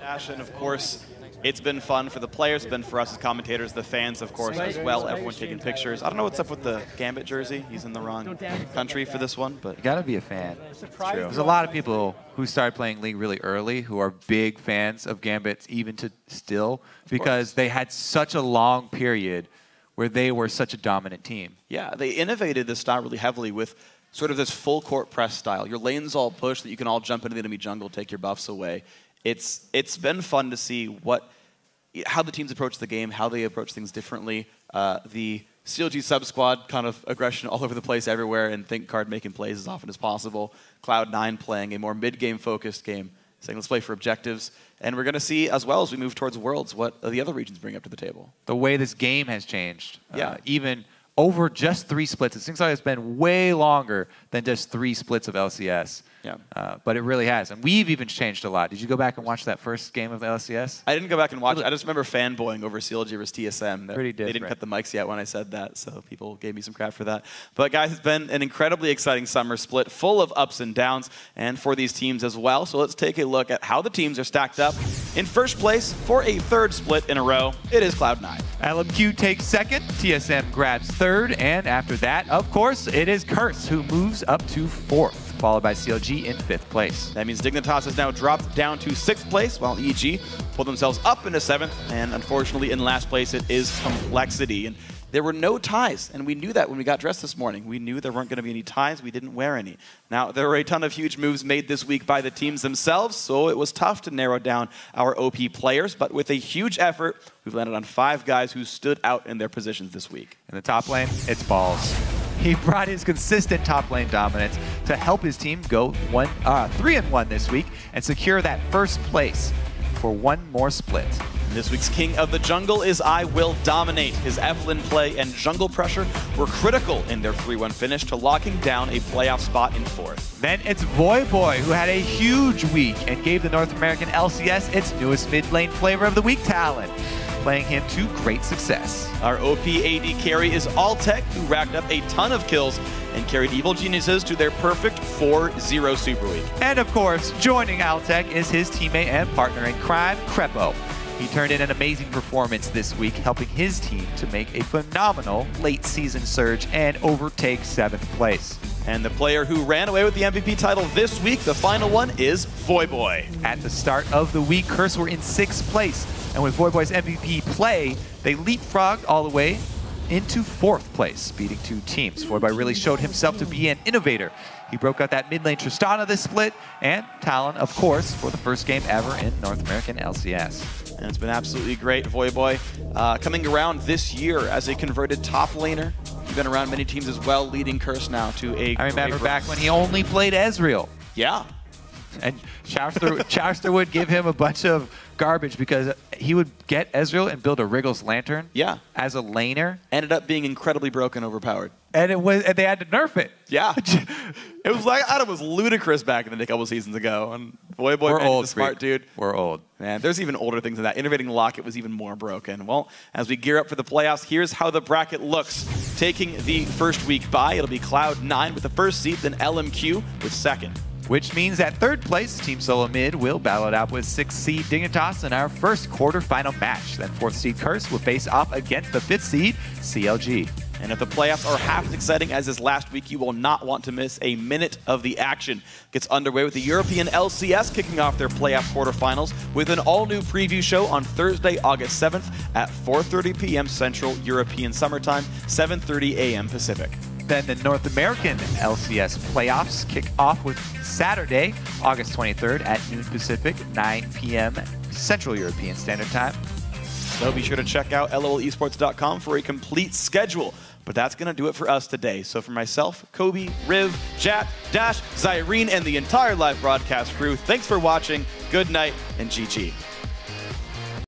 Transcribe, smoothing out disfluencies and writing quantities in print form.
Ash, and of course, it's been fun for the players, it's been for us as commentators, the fans, of course, as well. Everyone taking pictures. I don't know what's up with the Gambit jersey. He's in the wrong country for this one, but you gotta be a fan. There's a lot of people who started playing League really early who are big fans of Gambit, even to still, because they had such a long period where they were such a dominant team. Yeah, they innovated this style really heavily with sort of this full court press style. Your lane's all pushed, that you can all jump into the enemy jungle, take your buffs away. It's been fun to see how the teams approach the game, how they approach things differently. The CLG sub-squad kind of aggression all over the place everywhere, and Think Card making plays as often as possible. Cloud9 playing a more mid-game focused game, saying let's play for objectives. And we're going to see, as well as we move towards Worlds, what the other regions bring up to the table. The way this game has changed. Even over just 3 splits. It seems like it's been way longer than just 3 splits of LCS. Yeah. But it really has. And we've even changed a lot. Did you go back and watch that first game of LCS? I didn't go back and watch it. I just remember fanboying over CLG versus TSM. Pretty different. They didn't cut the mics yet when I said that, so people gave me some crap for that. But guys, it's been an incredibly exciting summer split, full of ups and downs, and for these teams as well. So let's take a look at how the teams are stacked up. In first place, for a 3rd split in a row, it is Cloud9. LMQ takes 2nd, TSM grabs 3rd, and after that, of course, it is Curse who moves up to 4th, followed by CLG in 5th place. That means Dignitas has now dropped down to 6th place, while EG pulled themselves up into 7th, and unfortunately in last place it is Complexity. And there were no ties, and we knew that when we got dressed this morning. We knew there weren't going to be any ties. We didn't wear any. Now, there were a ton of huge moves made this week by the teams themselves, so it was tough to narrow down our OP players, but with a huge effort, we've landed on 5 guys who stood out in their positions this week. In the top lane, it's Balls. He brought his consistent top lane dominance to help his team go 3-1 this week and secure that 1st place for 1 more split. This week's King of the Jungle is I Will Dominate. His Evelyn play and jungle pressure were critical in their 3-1 finish to locking down a playoff spot in 4th. Then it's Voyboy, who had a huge week and gave the North American LCS its newest mid lane flavor of the week talent, playing him to great success. Our OP AD carry is Alltech, who racked up a ton of kills and carried Evil Geniuses to their perfect 4-0 Super Week. And of course, joining Alltech is his teammate and partner in crime, Crepo. He turned in an amazing performance this week, helping his team to make a phenomenal late season surge and overtake 7th place. And the player who ran away with the MVP title this week, the final one, is Voyboy. At the start of the week, Curse were in 6th place, and with Voyboy's MVP play, they leapfrogged all the way into 4th place, beating 2 teams. Voyboy really showed himself to be an innovator. He broke out that mid lane Tristana this split, and Talon, of course, for the first game ever in North American LCS. And it's been absolutely great. Voyboy coming around this year as a converted top laner. He's been around many teams as well, leading Curse now to a I remember back when he only played Ezreal. Yeah. And Chowster would give him a bunch of garbage because he would get Ezreal and build a Wriggles Lantern as a laner. Ended up being incredibly broken, overpowered. And they had to nerf it. Yeah. It was like, I thought it was ludicrous back in the day, a couple seasons ago. And Voyboy, we're old, the smart dude. We're old. Man, there's even older things than that. Innovating Locket was even more broken. Well, as we gear up for the playoffs, here's how the bracket looks. Taking the first week bye, it'll be Cloud9 with the 1st seed, then LMQ with 2nd. Which means that 3rd place, Team Solo Mid, will battle it out with 6th seed Dignitas in our first quarterfinal match. Then 4th seed Curse will face off against the 5th seed CLG. And if the playoffs are half as exciting as this last week, you will not want to miss a minute of the action. Gets underway with the European LCS kicking off their playoff quarterfinals with an all-new preview show on Thursday, August 7th at 4:30 p.m. Central European Summertime, 7:30 a.m. Pacific. Then the North American LCS playoffs kick off with Saturday, August 23rd at noon Pacific, 9 p.m. Central European Standard Time. So be sure to check out lolesports.com for a complete schedule. But that's going to do it for us today. So for myself, Kobe, Riv, Jat, Dash, Zyrene, and the entire live broadcast crew, thanks for watching, good night, and GG.